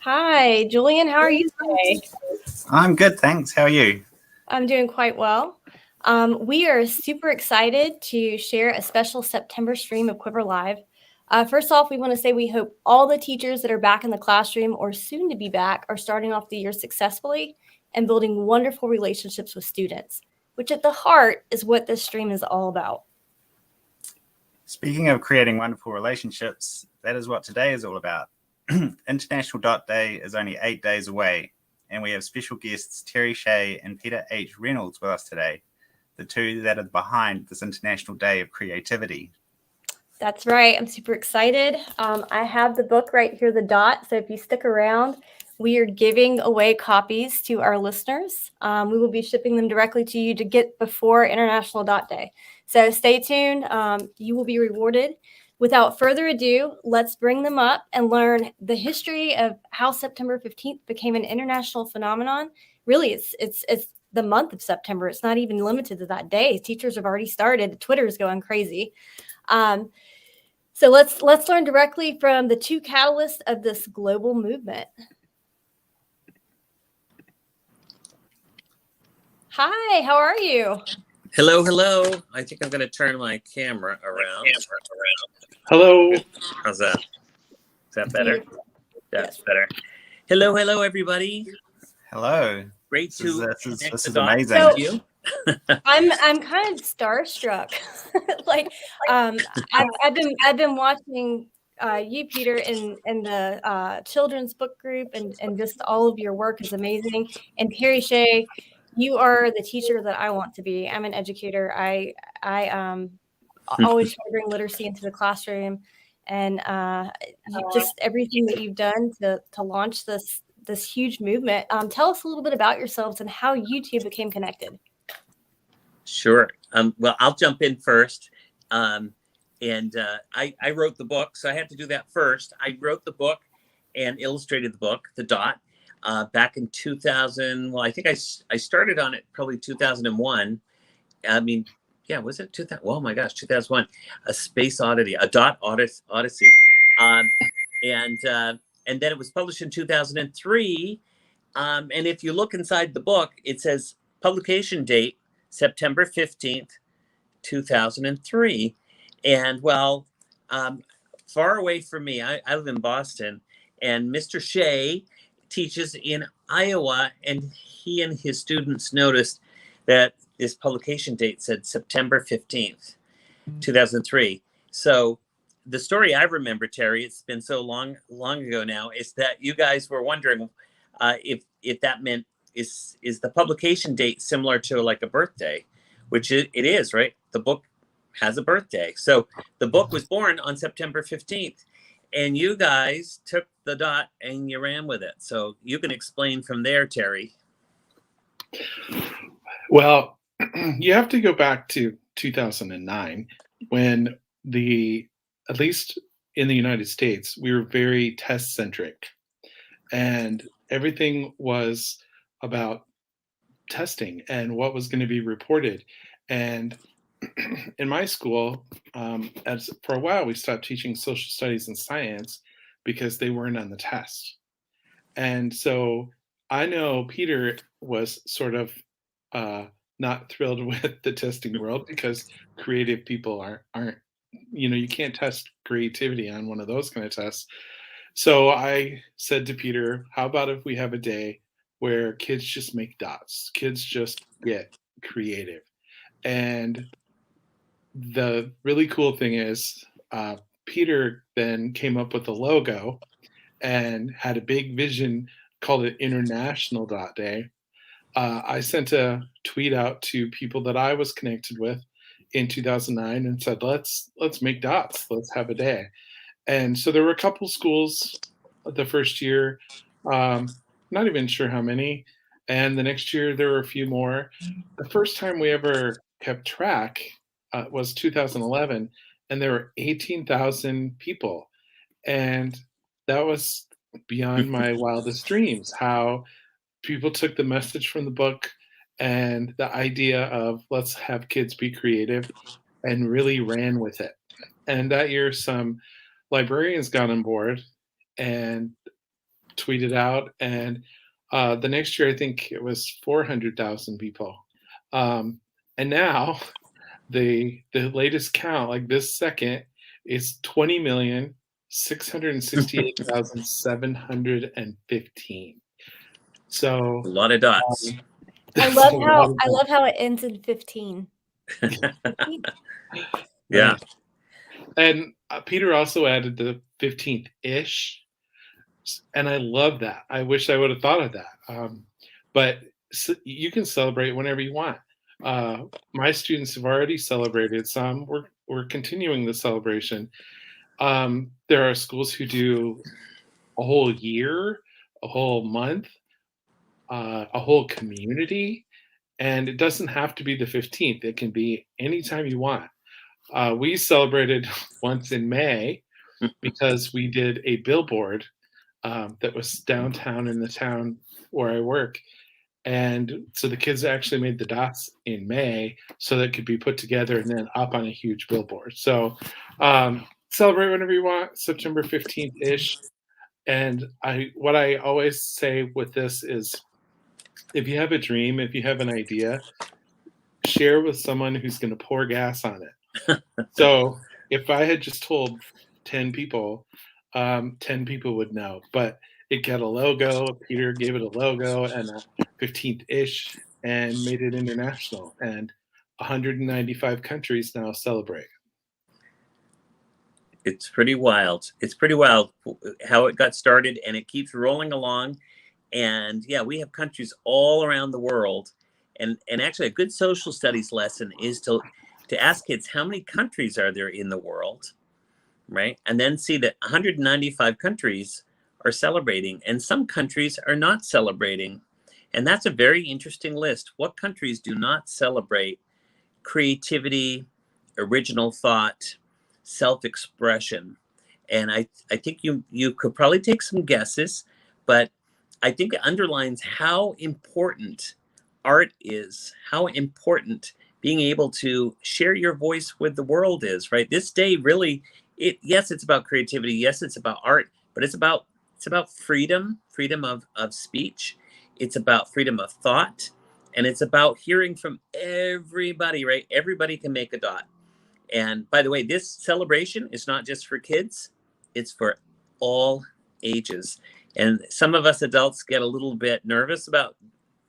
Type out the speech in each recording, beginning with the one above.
Hi, Julian. How are you today? I'm good, thanks. How are you? I'm doing quite well. We are super excited to share a special September stream of Quiver Live. First off, we want to say we hope all the teachers that are back in the classroom or soon to be back are starting off the year successfully and building wonderful relationships with students, which at the heart is what this stream is all about. Speaking of creating wonderful relationships, that is what today is all about. International Dot Day is only 8 days away, and we have special guests Terry Shay and Peter H. Reynolds with us today, the two that are behind this International Day of Creativity. That's right. I'm super excited. I have the book right here, The Dot. So if you stick around, we are giving away copies to our listeners. We will be shipping them directly to you to get before International Dot Day. So stay tuned. You will be rewarded. Without further ado, let's bring them up and learn the history of how September 15th became an international phenomenon. Really, it's the month of September. It's not even limited to that day. Teachers have already started. Twitter is going crazy. So let's learn directly from the two catalysts of this global movement. Hi, how are you? Hello, hello. I think I'm going to turn my camera around. Hello. How's that? Is that better? Beautiful. That's better. Hello, hello, everybody. Hello. Great to this is amazing. So, you. I'm kind of starstruck. I've been watching you, Peter, in the children's book group, and just all of your work is amazing. And Terry Shay, you are the teacher that I want to be. I'm an educator. I always try to bring literacy into the classroom, and just everything that you've done to launch this huge movement. Tell us a little bit about yourselves and how you two became connected. Sure. Well, I'll jump in first. I wrote the book, so I had to do that first. I wrote the book and illustrated the book, The Dot, back in 2000. Well, I think I started on it probably 2001. I mean, yeah, was it 2000? Oh my gosh, 2001. A Space Oddity, a Dot Odyssey. And then it was published in 2003. And if you look inside the book, it says publication date, September 15th, 2003. And well, far away from me, I live in Boston, and Mr. Shay teaches in Iowa, and he and his students noticed that this publication date said September 15th, 2003. So the story I remember, Terry, it's been so long ago now, is that you guys were wondering if that meant is the publication date similar to like a birthday, which it is, right? The book has a birthday. So the book was born on September 15th, and you guys took the dot and you ran with it. So you can explain from there, Terry. Well, you have to go back to 2009 when at least in the United States, we were very test centric, and everything was about testing and what was going to be reported. And in my school, as for a while, we stopped teaching social studies and science because they weren't on the test. And so I know Peter was sort of not thrilled with the testing world because creative people aren't you can't test creativity on one of those kind of tests. So I said to Peter, how about if we have a day where kids just make dots, kids just get creative? And the really cool thing is Peter then came up with the logo and had a big vision, called it International Dot Day. I sent a tweet out to people that I was connected with in 2009 and said, let's make dots, let's have a day. And so there were a couple schools the first year, not even sure how many, and the next year there were a few more. The first time we ever kept track was 2011, and there were 18,000 people. And that was beyond my wildest dreams, how people took the message from the book and the idea of let's have kids be creative and really ran with it. And that year, some librarians got on board, and tweeted out, and the next year I think it was 400,000 people. And now the latest count, like this second, is 20,668,715. So A lot of dots. I that's love a how lot of I love how it ends in 15. Yeah. And Peter also added the 15th ish, and I love that. I wish I would have thought of that. But you can celebrate whenever you want. My students have already celebrated some. We're continuing the celebration. There are schools who do a whole year, a whole month, a whole community, and it doesn't have to be the 15th. It can be anytime you want. We celebrated once in May because we did a billboard that was downtown in the town where I work. And so the kids actually made the dots in May so that it could be put together and then up on a huge billboard. So celebrate whenever you want, September 15th ish. And what I always say with this is, if you have a dream, if you have an idea, share with someone who's going to pour gas on it. So if I had just told 10 people, 10 people would know. But it got a logo. Peter gave it a logo and a 15th ish and made it international. And 195 countries now celebrate. It's pretty wild. It's pretty wild how it got started, and it keeps rolling along. And yeah, we have countries all around the world. And actually, a good social studies lesson is to ask kids, how many countries are there in the world, right? And then see that 195 countries are celebrating, and some countries are not celebrating. And that's a very interesting list. What countries do not celebrate creativity, original thought, self-expression? And I think you could probably take some guesses, but I think it underlines how important art is, how important being able to share your voice with the world is, right? This day really, yes, it's about creativity, yes, it's about art, but it's about freedom of speech. It's about freedom of thought, and it's about hearing from everybody, right? Everybody can make a dot. And by the way, this celebration is not just for kids, it's for all ages. And some of us adults get a little bit nervous about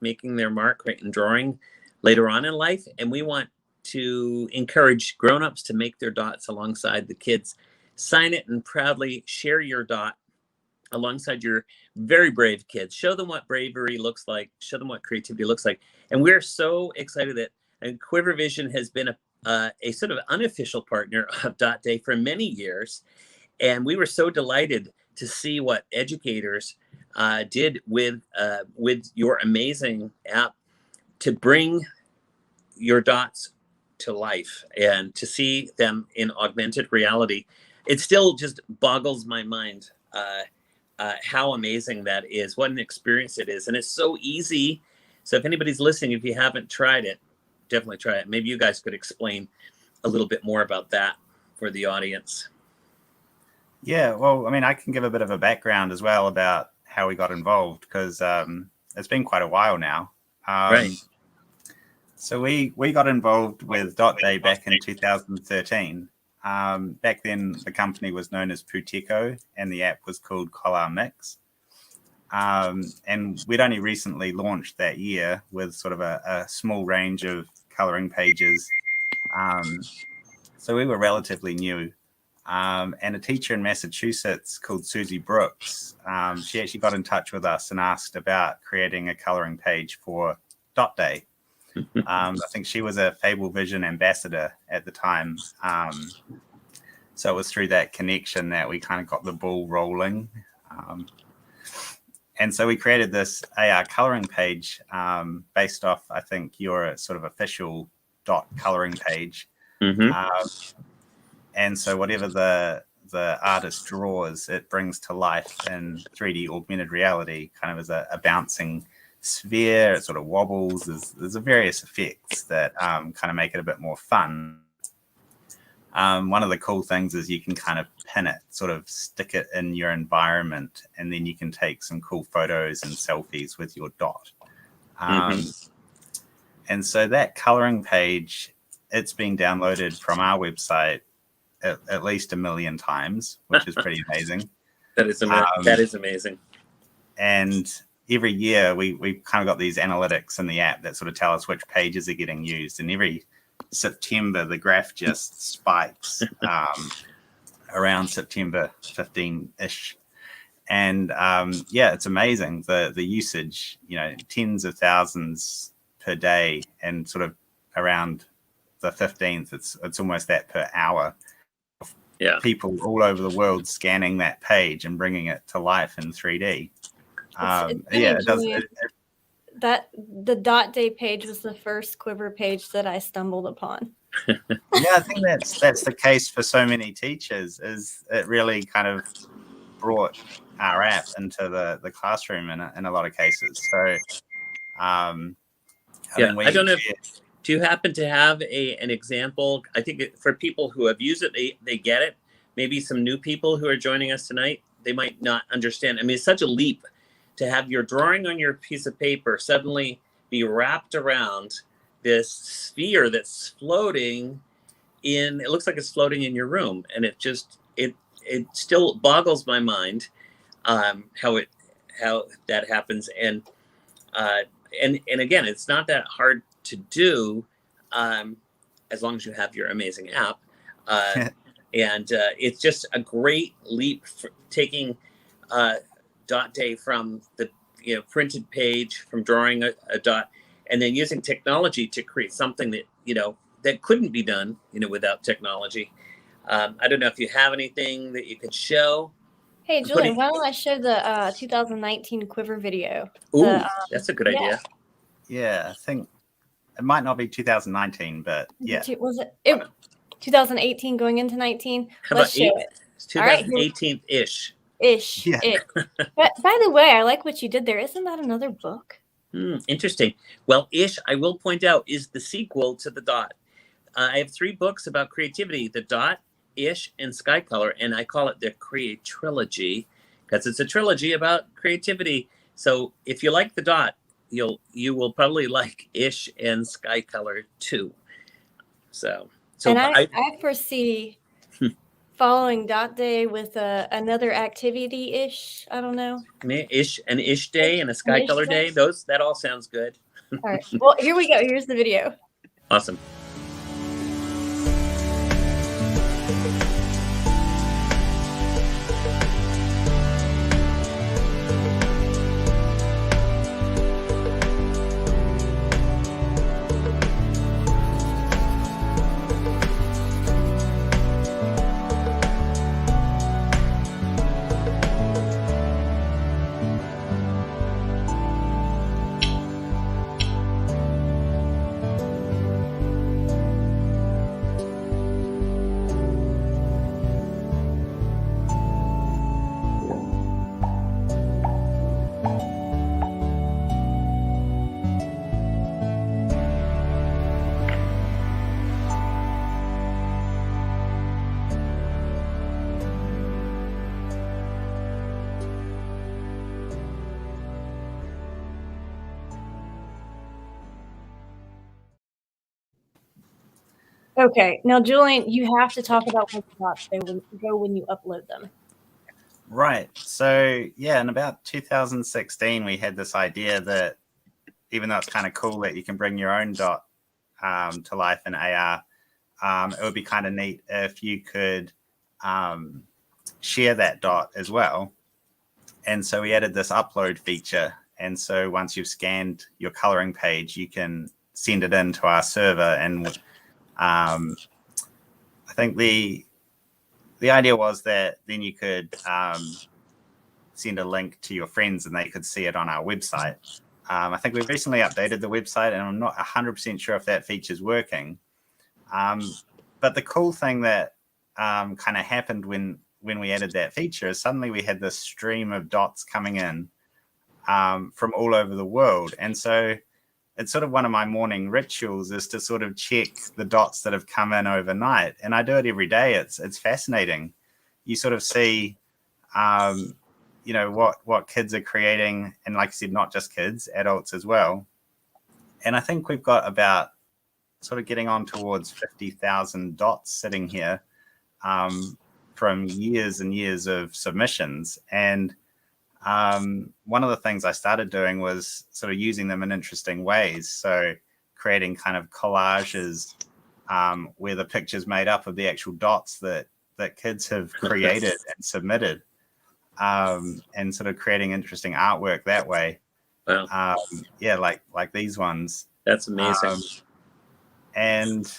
making their mark, right, and drawing later on in life. And we want to encourage grown-ups to make their dots alongside the kids. Sign it and proudly share your dot alongside your very brave kids. Show them what bravery looks like. Show them what creativity looks like. And we're so excited that QuiverVision has been a sort of unofficial partner of Dot Day for many years. And we were so delighted to see what educators did with your amazing app to bring your dots to life and to see them in augmented reality. It still just boggles my mind how amazing that is, what an experience it is. And it's so easy. So if anybody's listening, if you haven't tried it, definitely try it. Maybe you guys could explain a little bit more about that for the audience. Yeah, well, I mean, I can give a bit of a background as well about how we got involved, because it's been quite a while now. Right. So we got involved with Dot Day back in 2013. Back then, the company was known as Puteco, and the app was called Collar Mix. And we'd only recently launched that year with sort of a small range of coloring pages. So we were relatively new. And a teacher in Massachusetts called Susie Brooks, she actually got in touch with us and asked about creating a coloring page for Dot Day. I think she was a FableVision ambassador at the time. So it was through that connection that we kind of got the ball rolling. And so we created this AR coloring page based off, I think, your sort of official dot coloring page. Mm-hmm. And so whatever the artist draws, it brings to life in 3D augmented reality, kind of as a bouncing sphere. It sort of wobbles. There's various effects that kind of make it a bit more fun. One of the cool things is you can kind of pin it, sort of stick it in your environment, and then you can take some cool photos and selfies with your dot. And so that coloring page, it's been downloaded from our website at least 1 million times, which is pretty amazing. That is amazing. That is amazing. And every year we've kind of got these analytics in the app that sort of tell us which pages are getting used. And every September, the graph just spikes around September 15-ish. And yeah, it's amazing. The usage, tens of thousands per day, and sort of around the 15th, it's almost that per hour. Yeah. People all over the world scanning that page and bringing it to life in 3D. It does. That the dot day page was the first Quiver page that I stumbled upon. Yeah, I think that's the case for so many teachers. Is it really kind of brought our app into the classroom in a lot of cases. So, I don't know. Do you happen to have an example? I think for people who have used it, they get it. Maybe some new people who are joining us tonight, they might not understand. I mean, it's such a leap to have your drawing on your piece of paper suddenly be wrapped around this sphere that's floating in. It looks like it's floating in your room, and it still boggles my mind how that happens. And again, it's not that hard to do as long as you have your amazing app. And it's just a great leap for taking dot day from the printed page, from drawing a dot, and then using technology to create something that that couldn't be done without technology. I don't know if you have anything that you could show. Hey, Julian, why don't I show the 2019 Quiver video? Ooh, that's a good idea. Yeah, I think it might not be 2019, but yeah. Was it 2018 going into 19? Let's show it. It's 2018-ish. Yeah. But by the way, I like what you did there. Isn't that another book? Interesting. Well, Ish, I will point out, is the sequel to The Dot. I have 3 books about creativity: The Dot, Ish, and Sky Color, and I call it the Creatrilogy because it's a trilogy about creativity. So if you like The Dot, you will probably like Ish and Sky Color too. So and I foresee following Dot Day with another activity-ish. I don't know. An Ish Day and a Sky Color Day. That all sounds good. All right. Well, here we go. Here's the video. Awesome. Okay, now Julian, you have to talk about what the dots go when you upload them. Right. So yeah, in about 2016, we had this idea that even though it's kind of cool that you can bring your own dot to life in AR, it would be kind of neat if you could share that dot as well. And so we added this upload feature. And so once you've scanned your coloring page, you can send it into our server. And I think the idea was that then you could send a link to your friends and they could see it on our website. I think we've recently updated the website and I'm not 100% sure if that feature is working. But the cool thing that kind of happened when we added that feature is suddenly we had this stream of dots coming in from all over the world. And so it's sort of one of my morning rituals is to sort of check the dots that have come in overnight. And I do it every day. It's fascinating. You sort of see, you know, what kids are creating. And like I said, not just kids, adults as well. And I think we've got about sort of getting on towards 50,000 dots sitting here from years and years of submissions. And one of the things I started doing was sort of using them in interesting ways. So creating kind of collages where the picture's made up of the actual dots that kids have created and submitted, and sort of creating interesting artwork that way. Wow. Yeah, like these ones. That's amazing. And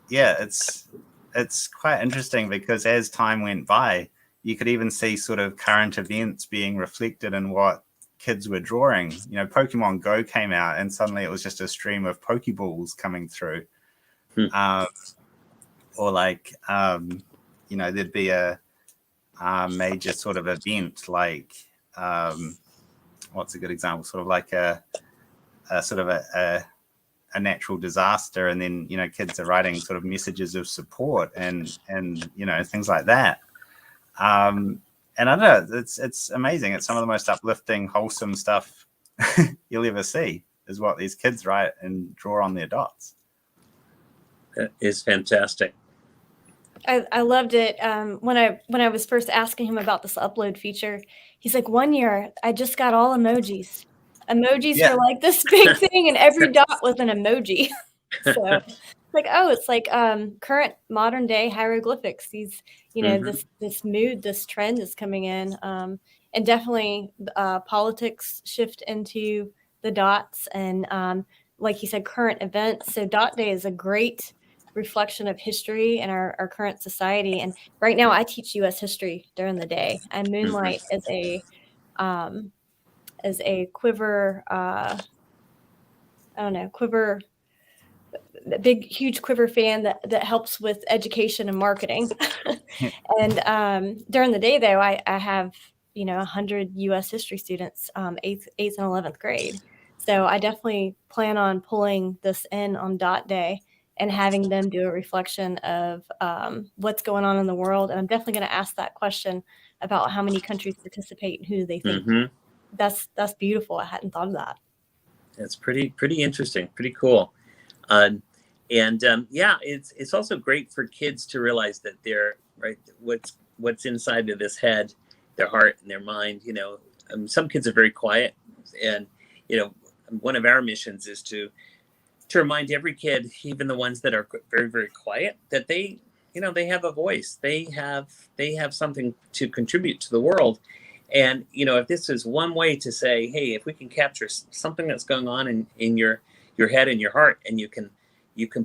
yeah, it's quite interesting because as time went by, you could even see sort of current events being reflected in what kids were drawing. You know, Pokemon Go came out and suddenly it was just a stream of Pokeballs coming through. Or like, you know, there'd be a major sort of event like, what's a good example? Sort of like a sort of a natural disaster, and then, you know, kids are writing sort of messages of support and you know, things like that. And I don't know, it's amazing. It's some of the most uplifting, wholesome stuff you'll ever see is what these kids write and draw on their dots. That is fantastic. I loved it. When I was first asking him about this upload feature, he's like, one year I just got all emojis. Emojis Yeah. are like this big thing, and every dot was an emoji. So like, oh, it's like current modern day hieroglyphics. These, you know, this mood, this trend is coming in, and definitely politics shift into the dots, and like you said, current events. So Dot Day is a great reflection of history and our current society. And right now, I teach U.S. history during the day. I moonlight as a Quiver. I don't know, Quiver. Big, huge Quiver fan that helps with education and marketing. And during the day, though, I have, you know, 100 U.S. history students, 8th and 11th grade. So I definitely plan on pulling this in on Dot Day and having them do a reflection of what's going on in the world. And I'm definitely going to ask that question about how many countries participate and who do they think. That's beautiful. I hadn't thought of that. That's pretty interesting, pretty cool. Yeah, it's also great for kids to realize that they're right. What's inside of this head, their heart and their mind. You know, some kids are very quiet, and you know, one of our missions is to remind every kid, even the ones that are very, very quiet, that they, you know, they have a voice. They have something to contribute to the world. And you know, if this is one way to say, hey, if we can capture something that's going on in your head and your heart, and you can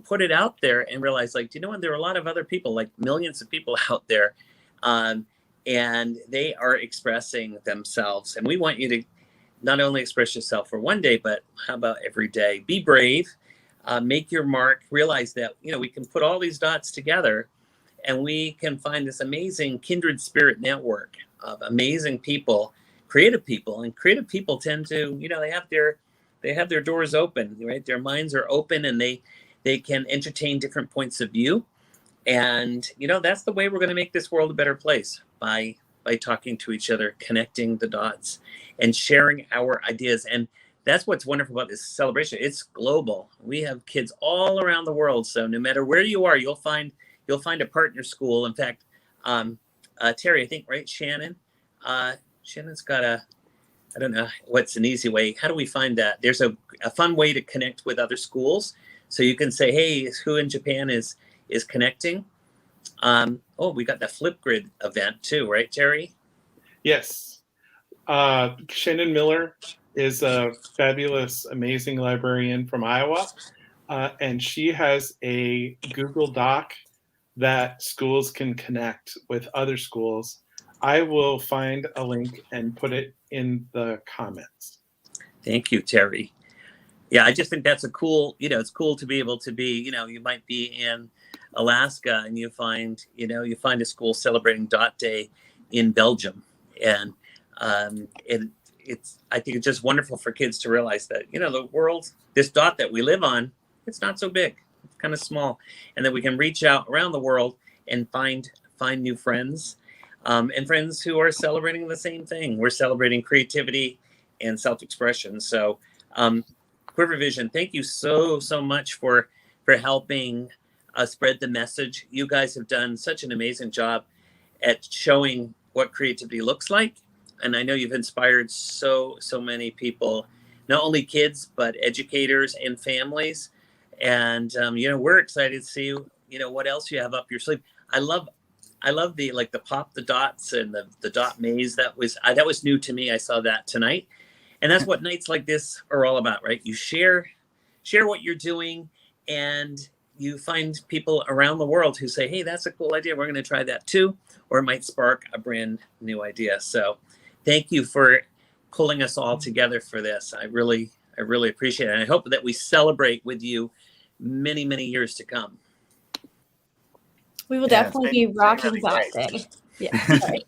put it out there and realize, like, you know what, there are a lot of other people, like millions of people out there, and they are expressing themselves, and we want you to not only express yourself for one day, but how about every day? Be brave, make your mark, realize that, you know, we can put all these dots together and we can find this amazing kindred spirit network of amazing people, creative people, and creative people tend to, you know, they have their doors open, right? Their minds are open, and they can entertain different points of view. And, you know, that's the way we're going to make this world a better place, by talking to each other, connecting the dots, and sharing our ideas. And that's what's wonderful about this celebration. It's global. We have kids all around the world. So no matter where you are, you'll find a partner school. In fact, Terry, I think, right, Shannon? Shannon's got I don't know what's an easy way. How do we find that? There's a fun way to connect with other schools. So you can say, hey, who in Japan is connecting? We got the Flipgrid event too, right, Terry? Yes. Shannon Miller is a fabulous, amazing librarian from Iowa. And she has a Google Doc that schools can connect with other schools. I will find a link and put it in the comments. Thank you, Terry. Yeah, I just think that's a cool, you know, it's cool to be able to be, you know, you might be in Alaska and you find a school celebrating Dot Day in Belgium. And I think it's just wonderful for kids to realize that, the world, this dot that we live on, it's not so big. It's kind of small. And that we can reach out around the world and find new friends, and friends who are celebrating the same thing. We're celebrating creativity and self-expression. So QuiverVision, thank you so much for helping spread the message. You guys have done such an amazing job at showing what creativity looks like. And I know you've inspired so many people, not only kids, but educators and families. And, we're excited to see, what else you have up your sleeve. I love the pop the dots and the dot maze. That was new to me. I saw that tonight. And that's what nights like this are all about, right? You share what you're doing, and you find people around the world who say, hey, that's a cool idea. We're going to try that too. Or it might spark a brand new idea. So thank you for pulling us all together for this. I really appreciate it. And I hope that we celebrate with you many, many years to come. We will Yeah, definitely be been rocking really Dot great. Day. Yeah. Sorry.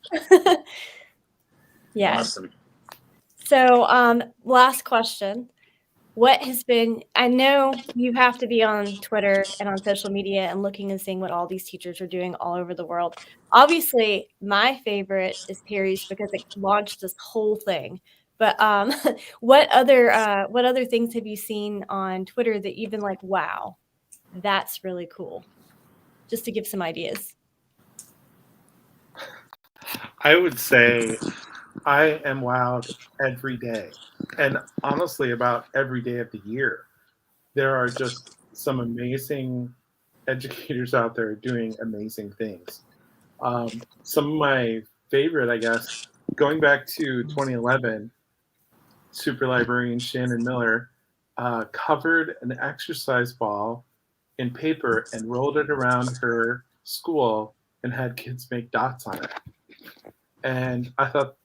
Yes. Awesome. So, last question. What has been, I know you have to be on Twitter and on social media and looking and seeing what all these teachers are doing all over the world. Obviously, my favorite is Terry's because it launched this whole thing. But what other things have you seen on Twitter that you've been like, wow, that's really cool? Just to give some ideas. I would say I am wowed every day, and honestly, about every day of the year. There are just some amazing educators out there doing amazing things. Some of my favorite, I guess, going back to 2011, super librarian Shannon Miller covered an exercise ball in paper and rolled it around her school and had kids make dots on it. And I thought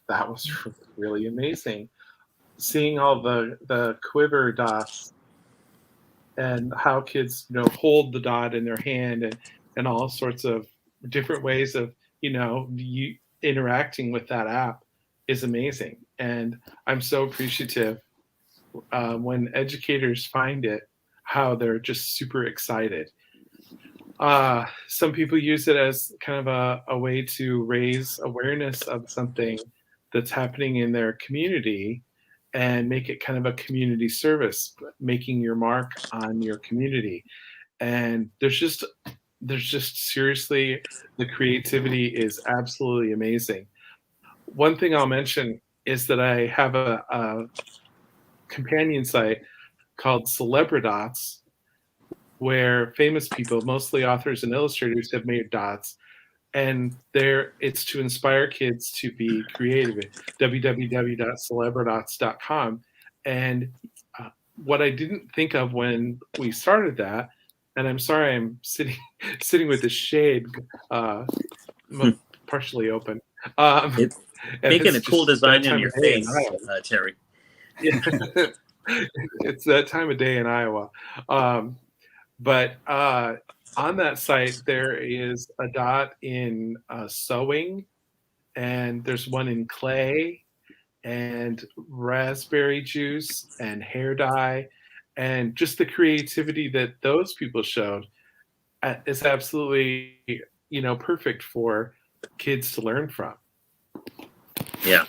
that was really amazing. Seeing all the quiver dots and how kids hold the dot in their hand, and all sorts of different ways of you interacting with that app is amazing. And I'm so appreciative when educators find it, how they're just super excited. Some people use it as kind of a way to raise awareness of something that's happening in their community and make it kind of a community service, making your mark on your community. And there's just seriously, the creativity is absolutely amazing. One thing I'll mention is that I have a companion site called Celebridots, where famous people, mostly authors and illustrators, have made dots. And it's to inspire kids to be creative at www.celebridots.com. And what I didn't think of when we started that, and I'm sorry I'm sitting with the shade partially open. It's making a cool design on your face, Terry. It's that time of day in Iowa. But on that site, there is a dot in sewing, and there's one in clay, and raspberry juice, and hair dye, and just the creativity that those people showed is absolutely, perfect for kids to learn from. Yeah,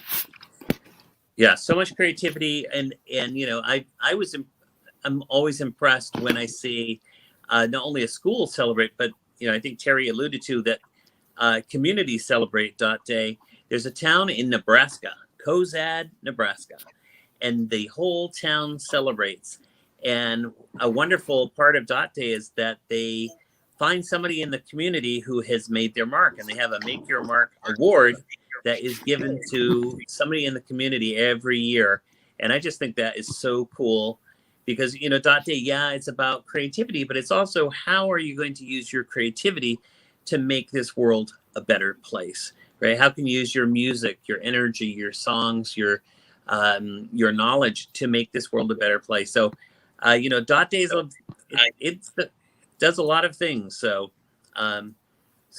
so much creativity, and I'm always impressed when I see not only a school celebrate, but I think Terry alluded to that communities celebrate Dot Day. There's a town in Nebraska, Cozad, Nebraska, and the whole town celebrates. And a wonderful part of Dot Day is that they find somebody in the community who has made their mark, and they have a Make Your Mark award that is given to somebody in the community every year. And I just think that is so cool. Because, Dot Day, it's about creativity, but it's also how are you going to use your creativity to make this world a better place, right? How can you use your music, your energy, your songs, your knowledge to make this world a better place? So, Dot Day does a lot of things. So,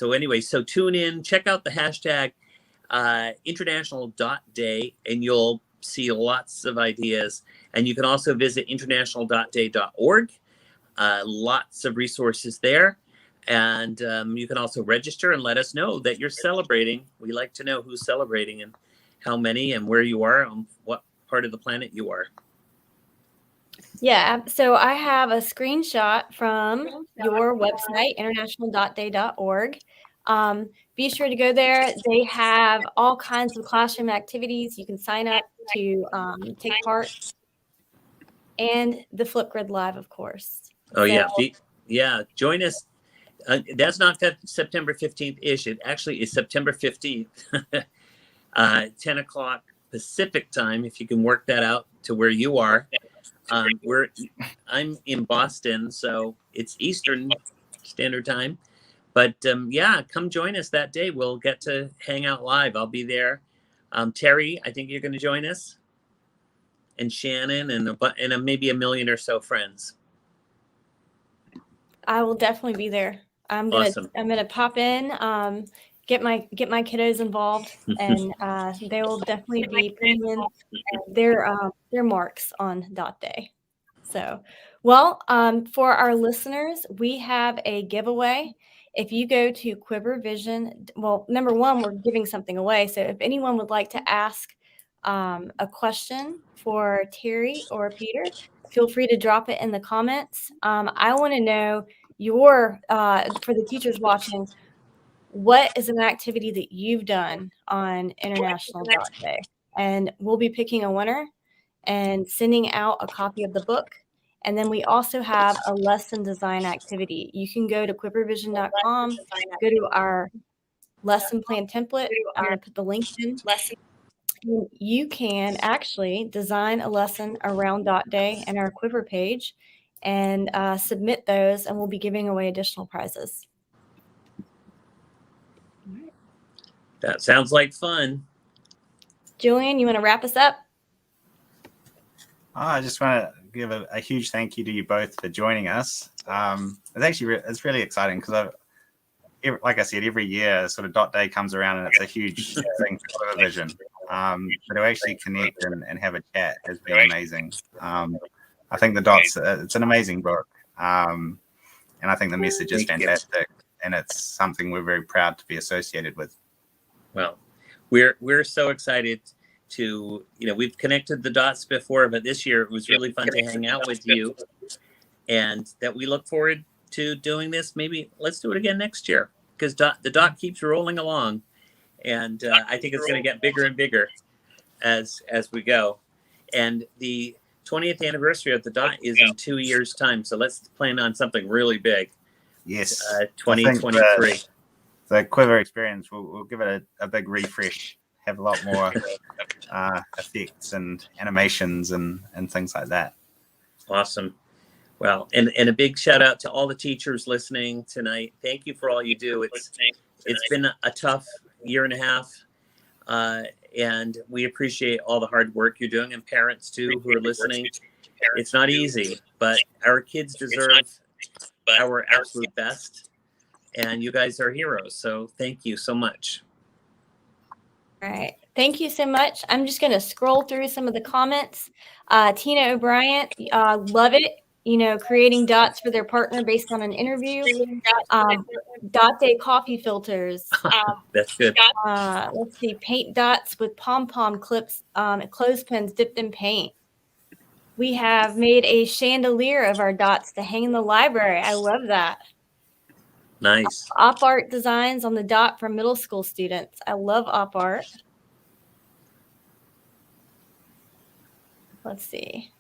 anyway, tune in, check out the hashtag International Dot Day, and you'll see lots of ideas. And you can also visit international.day.org. Lots of resources there. And you can also register and let us know that you're celebrating. We like to know who's celebrating and how many and where you are, on what part of the planet you are. Yeah, so I have a screenshot from your website, international.day.org. Be sure to go there. They have all kinds of classroom activities. You can sign up to take part, and the Flipgrid Live, of course. Oh, So, yeah. Join us. That's not September 15th ish. It actually is September 15th, 10 o'clock Pacific time, if you can work that out to where you are. I'm in Boston, so it's Eastern Standard Time. But yeah, come join us that day. We'll get to hang out live. I'll be there. Terry, I think you're going to join us, and Shannon, and maybe a million or so friends. I will definitely be there. I'm gonna pop in, get my kiddos involved, and they will definitely be putting in their marks on Dot Day. So, well, for our listeners, we have a giveaway. If you go to QuiverVision, well, number one, we're giving something away. So if anyone would like to ask a question for Terry or Peter, feel free to drop it in the comments. I want to know for the teachers watching, what is an activity that you've done on International Dot Day? And we'll be picking a winner and sending out a copy of the book. And then we also have a lesson design activity. You can go to QuiverVision.com, go to our lesson plan template. I'm going to put the link in. You can actually design a lesson around Dot Day in our Quiver page and submit those, and we'll be giving away additional prizes. That sounds like fun. Julian, you want to wrap us up? I just want to give a huge thank you to you both for joining us. It's really exciting because like I said, every year sort of Dot Day comes around and it's a huge thing for QuiverVision. But to actually connect and have a chat has been amazing. I think the Dots, it's an amazing book. And I think the message is fantastic. And it's something we're very proud to be associated with. Well, we're so excited to, we've connected the dots before, but this year it was really fun to hang out with you, and that we look forward to doing this. Maybe let's do it again next year, because the dot keeps rolling along, and I think it's going to get bigger and bigger as we go. And the 20th anniversary of the dot is in 2 years' time, so let's plan on something really big. Yes, 2023. The Quiver experience, we'll give it a big refresh. Have a lot more effects and animations and things like that. Awesome. Well, and a big shout out to all the teachers listening tonight. Thank you for all you do. It's been a tough year and a half, and we appreciate all the hard work you're doing, and parents too who are listening. It's not easy, but our kids deserve our absolute best, and you guys are heroes. So thank you so much. All right. Thank you so much. I'm just going to scroll through some of the comments. Tina O'Brien, love it. Creating dots for their partner based on an interview. Dot Day coffee filters. That's good. Let's see. Paint dots with pom-pom clips, clothespins dipped in paint. We have made a chandelier of our dots to hang in the library. I love that. Nice. Op art designs on the dot from middle school students. I love op art. Let's see.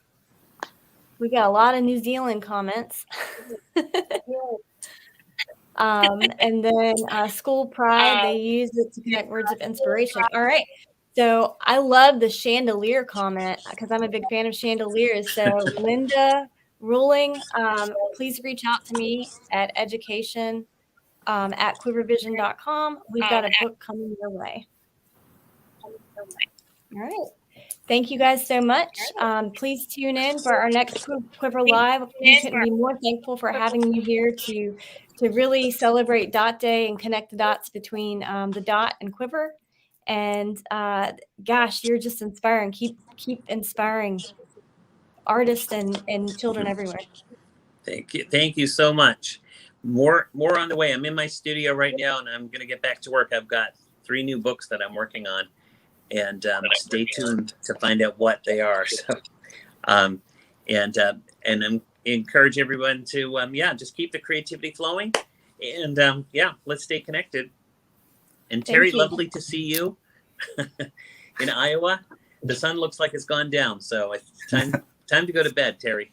We got a lot of New Zealand comments. And then School Pride, they use it to connect words of inspiration. All right. So I love the chandelier comment because I'm a big fan of chandeliers. So Linda Ruling, please reach out to me at education at QuiverVision.com. We've got a book coming your way. All right. Thank you guys so much. Please tune in for our next Quiver Live. We couldn't be more thankful for having you here to really celebrate Dot Day and connect the dots between the Dot and Quiver. And gosh, you're just inspiring. Keep inspiring artists and children everywhere. Thank you so much. More on the way. I'm in my studio right now, and I'm gonna get back to work. I've got 3 new books that I'm working on, and stay tuned to find out what they are. So, and I'm encourage everyone to just keep the creativity flowing, and let's stay connected. And Terry, lovely to see you in Iowa. The sun looks like it's gone down, so it's time to go to bed, Terry.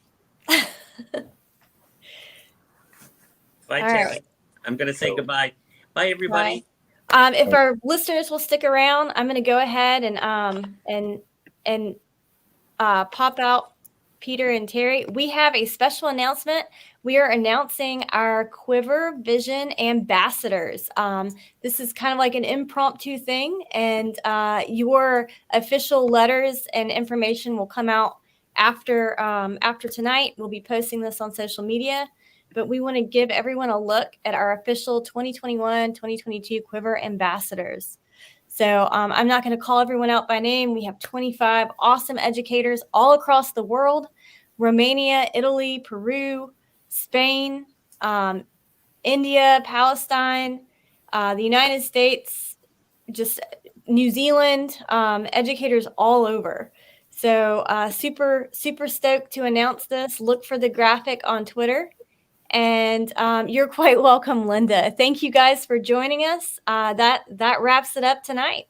Bye, Terry. Right. I'm going to say goodbye. Bye, everybody. Bye. If our listeners will stick around, I'm going to go ahead and pop out Peter and Terry. We have a special announcement. We are announcing our QuiverVision ambassadors. This is kind of like an impromptu thing, and your official letters and information will come out after tonight. We'll be posting this on social media, but we want to give everyone a look at our official 2021-2022 Quiver ambassadors. So I'm not going to call everyone out by name. We have 25 awesome educators all across the world: Romania, Italy, Peru, Spain, India, Palestine, the United States, just New Zealand, educators all over. So super stoked to announce this. Look for the graphic on Twitter. And you're quite welcome, Linda. Thank you guys for joining us. That wraps it up tonight.